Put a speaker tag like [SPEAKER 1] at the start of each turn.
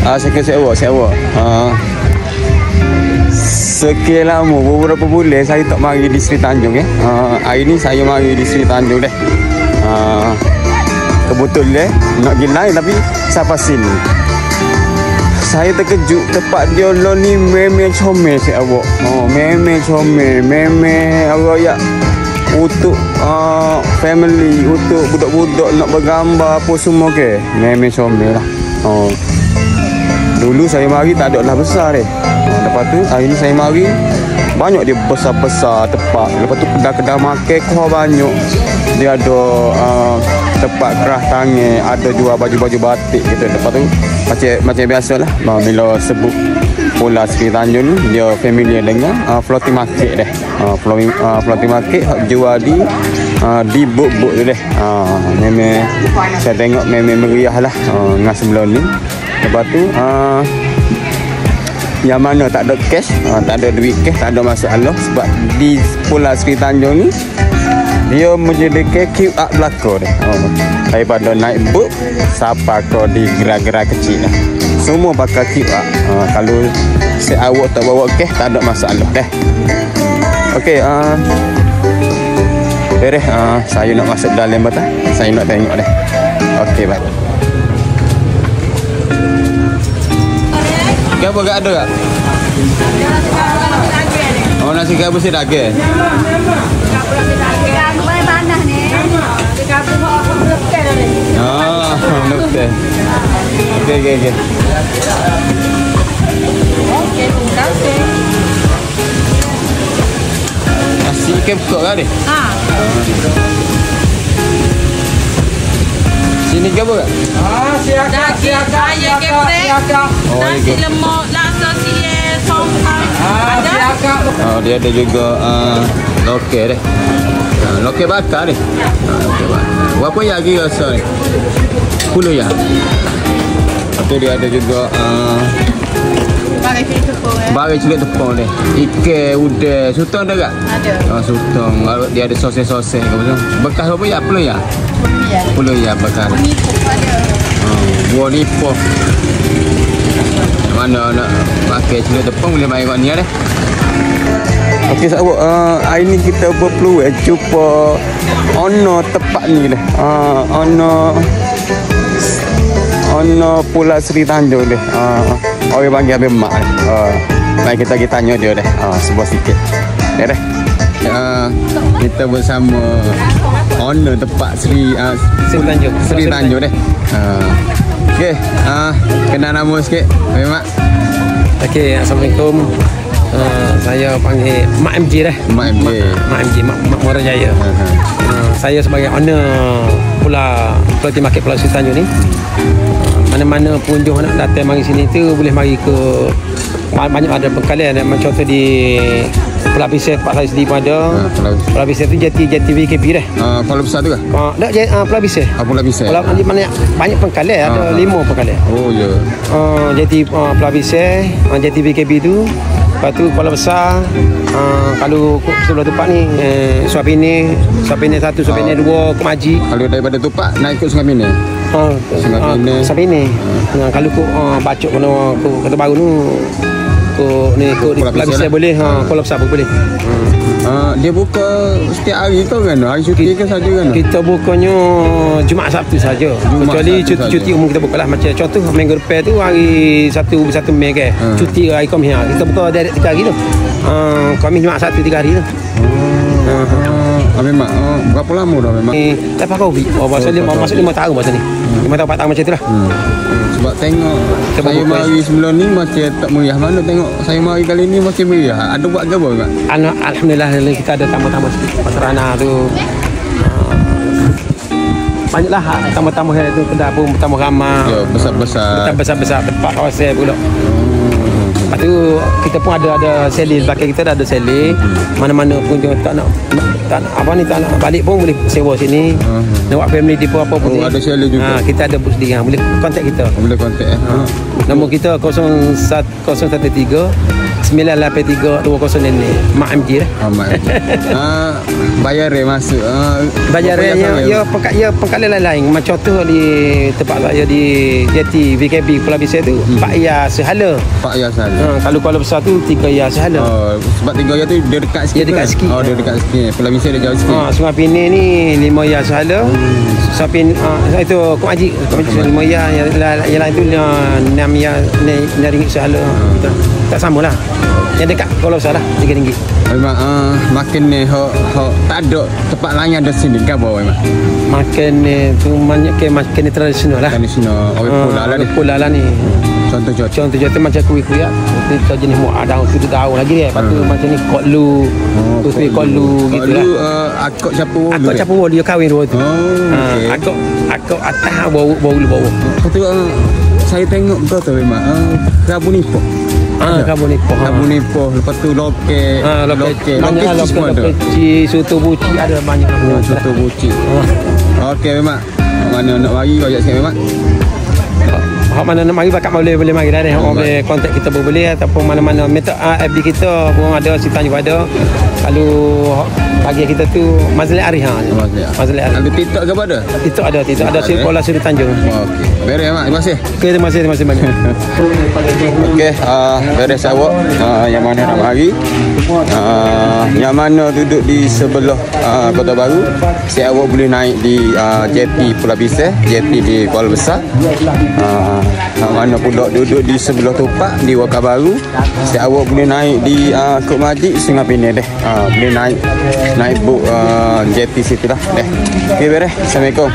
[SPEAKER 1] Sewa. Sekian lama, beberapa bulan saya tak mari di Seri Tanjung hari ni saya mari di Seri Tanjung deh. Kebetulan nak pergi lain tapi sampai sini saya terkejut tempat dia lo ni memang comel si awak. Memang comel, memang royak untuk family, untuk budak-budak nak bergambar apa semua ke. Memang comel lah. Dulu saya mari tak ada lah besar deh. Lepas tu hari ni saya mari banyak dia besar-besar tempat. Lepas tu kedai-kedai makan kau banyak. Dia ada tempat kerah tangan, ada jual baju-baju batik gitu. Lepas tu macam biasalah bila sebut Pulau Seri Tanjung ni dia familiar dengan floating market deh. Floating market jual di bot-bot tu deh. Memang saya tengok memang meriah lah dengan sebelum ni. Lepas tu yang mana tak ada cash, tak ada duit cash, tak ada masalah sebab di Pulau Seri Tanjung ni dia menjadikan QR belakang dia. Daripada naik bot sampai ke di gerai-gerai kecil dah. Semua pakai QR. Kalau awak tak bawa cash tak ada masalah dah. Okey, saya nak masuk dalam betul. Saya nak tengok dah. Okey, baik. Apa gak ada tak? Nasi kabut si daging.
[SPEAKER 2] Aku boleh panas ni. Kabut aku lepas ni.
[SPEAKER 1] Lepas. Okey.
[SPEAKER 2] Okey, terima kasih.
[SPEAKER 1] Nasi ikan pekak kan ni? Sini ke apa kan?
[SPEAKER 2] Siap. Ayam geprek. Nasi lemak, laksa siap, sompai. Ada?
[SPEAKER 1] Dia ada juga lokal deh. Lokal bakar ni. Lokal bakar. Berapa ya lagi rasa ni? 10 ya. Okey, dia ada juga Bari cilik tepung ni. Ikan, udang, sutong ada tak? Ada. Sutong. Dia ada sos-sos ke betul? Bekas apa ya? 10 ya? 10 ya bakar.
[SPEAKER 2] Nipah ada.
[SPEAKER 1] Buah nipah. Mana nak pakai cilik tepung boleh main kat ni deh. Okey sahabat, hari ni kita berpeluang jumpa ono tempat ni deh. Ono Pulau Seri Tanjung deh. Orang panggil Abang Mak. Mari kita tanya dia deh. Sebuah sikit. Ya deh. Kita bersama owner tempat Seri Tanjung deh. Okey, kenal nama sikit, Abang Mak.
[SPEAKER 3] Okey, assalamualaikum. Saya panggil Mak MJ dah.
[SPEAKER 1] Mak MJ,
[SPEAKER 3] Mak Muara Jaya. Saya sebagai owner Floating Market Pulau Seri Tanjung ni. Mana-mana pengunjung nak datang mari sini tu boleh mari ke banyak ada pengkalian macam contoh di Pulau Pisang tempat saya sendiri pun ada. Pulau Pisang tu jati VKP dah.
[SPEAKER 1] Pulau besar tu ke?
[SPEAKER 3] Tak, Pulau Pisang.
[SPEAKER 1] Pulau Pisang.
[SPEAKER 3] Pulau banyak pengkalian, ada 5 pengkalian.
[SPEAKER 1] Oh ya.
[SPEAKER 3] Jati Pulau Pisang, jati VKP tu. Lepas tu Kuala Besar, kalau sebelah Tupak ni Suap ini 1, Suap ini 2, Kemaji.
[SPEAKER 1] Kalau daripada Tupak naik ke Sungai Mina.
[SPEAKER 3] Suap ini. Kalau kau bacok kena Kota Baru tu, kau ni kau di Pulau Besar boleh, Kuala Besar pun boleh.
[SPEAKER 1] Dia buka setiap hari ke kan? Hari cuti ke saja kan?
[SPEAKER 3] Kita bukanya Jumaat Sabtu saja. Kecuali cuti umum kita buka lah. Macam contoh minggu depan tu hari 1 Mei kan. Cuti hari Khamis. Kita buka direct 3 hari tu. Khamis Jumaat Sabtu 3 hari tu.
[SPEAKER 1] Memang berapa lama dah memang?
[SPEAKER 3] Lepas kau masuk 5 tahun masa ni. 5 tahun 4 tahun macam tu lah.
[SPEAKER 1] Sebab tengok saya mari sebelum ni masih tak meriah. Mana tengok saya mari kali ni masih meriah. Ada buat ke apa Mak?
[SPEAKER 3] Alhamdulillah kita ada tamu-tamu sikit. Pasarana tu banyaklah tamu-tamu tu kedai pun tamu ramai.
[SPEAKER 1] Ya, besar-besar
[SPEAKER 3] tempat kawasan pula. Lepas tu kita pun ada seli belakang kita ada seli. Mana-mana pengunjung tak nak balik pun boleh sewa sini. Nak buat family trip apa pun.
[SPEAKER 1] Ada seli juga.
[SPEAKER 3] Kita ada booth sendiri. Boleh kontak kita.
[SPEAKER 1] Boleh kontak.
[SPEAKER 3] Nombor kita 0113 983-20 ni Mak MG dah.
[SPEAKER 1] Amat. Bayar masuk.
[SPEAKER 3] Bayarannya ya perkara lain. Macam contoh di tempat saya di JT VKB Pulau Bisel tu 4 ya sehala.
[SPEAKER 1] 4 ya sahaja.
[SPEAKER 3] Kalau Kuala Besar tu 3 ya sehala.
[SPEAKER 1] Sebab 3 ya tu dia dekat sikit.
[SPEAKER 3] Dia dekat sikit.
[SPEAKER 1] Dia dekat sikit. Pulau Bisel dia jauh sikit.
[SPEAKER 3] Sungai Pinang ni 5 ya sehala. Sapin itu Kok Haji 5 ya, yang lain tu 6 ya RM6 sehala. Tak samalah. Yang dekat Kuala Besar lah RM3.
[SPEAKER 1] Memang makan ni tak ada tempat lain ada sini ke bawah memang.
[SPEAKER 3] Makan ni tu banyak ke makan ni tradisional lah.
[SPEAKER 1] Tradisional.
[SPEAKER 3] Pula lah ni.
[SPEAKER 1] Contoh
[SPEAKER 3] macam kuih-kuih kita jenis muadang tu tahu lagi dia. Lepas tu macam ni koklu. Tu koklu gitu lah.
[SPEAKER 1] Akak campur.
[SPEAKER 3] Akak campur dia kahwin dua tu. Akak atas bau.
[SPEAKER 1] Lepas tu saya tengok betul tu memang Rabu Nipoh.
[SPEAKER 3] Rabu Nipoh.
[SPEAKER 1] Lepas tu lokek. Lokek semua ada.
[SPEAKER 3] Soto buci ada banyak.
[SPEAKER 1] Soto buci. Okey memang. Mana nak mari kau ajak saya memang.
[SPEAKER 3] Hak mana nak mari bakat boleh mari dah ni. Boleh kontak kita boleh ataupun mana-mana minta FB kita pun ada, Sita juga ada. Kalau bagi kita tu Mazlil Arif Mazlil Arif.
[SPEAKER 1] Ada TikTok ke apa ada?
[SPEAKER 3] TikTok ada Sekolah Seri Tanjung.
[SPEAKER 1] Okey. Beres mak, terima kasih.
[SPEAKER 3] Okey, terima kasih banyak.
[SPEAKER 1] Okey, beres awak yang mana nak mari. Yang mana duduk di sebelah Kota Baru. Si awak boleh naik di JP Pulau Bisel, JP di Kuala Besar. Mana pula duduk di sebelah Tupak di Waka Baru. Si awak boleh naik di Kok Majid Sungai Pinang deh. Boleh naik boat JP situ lah deh. Okey beres. Assalamualaikum.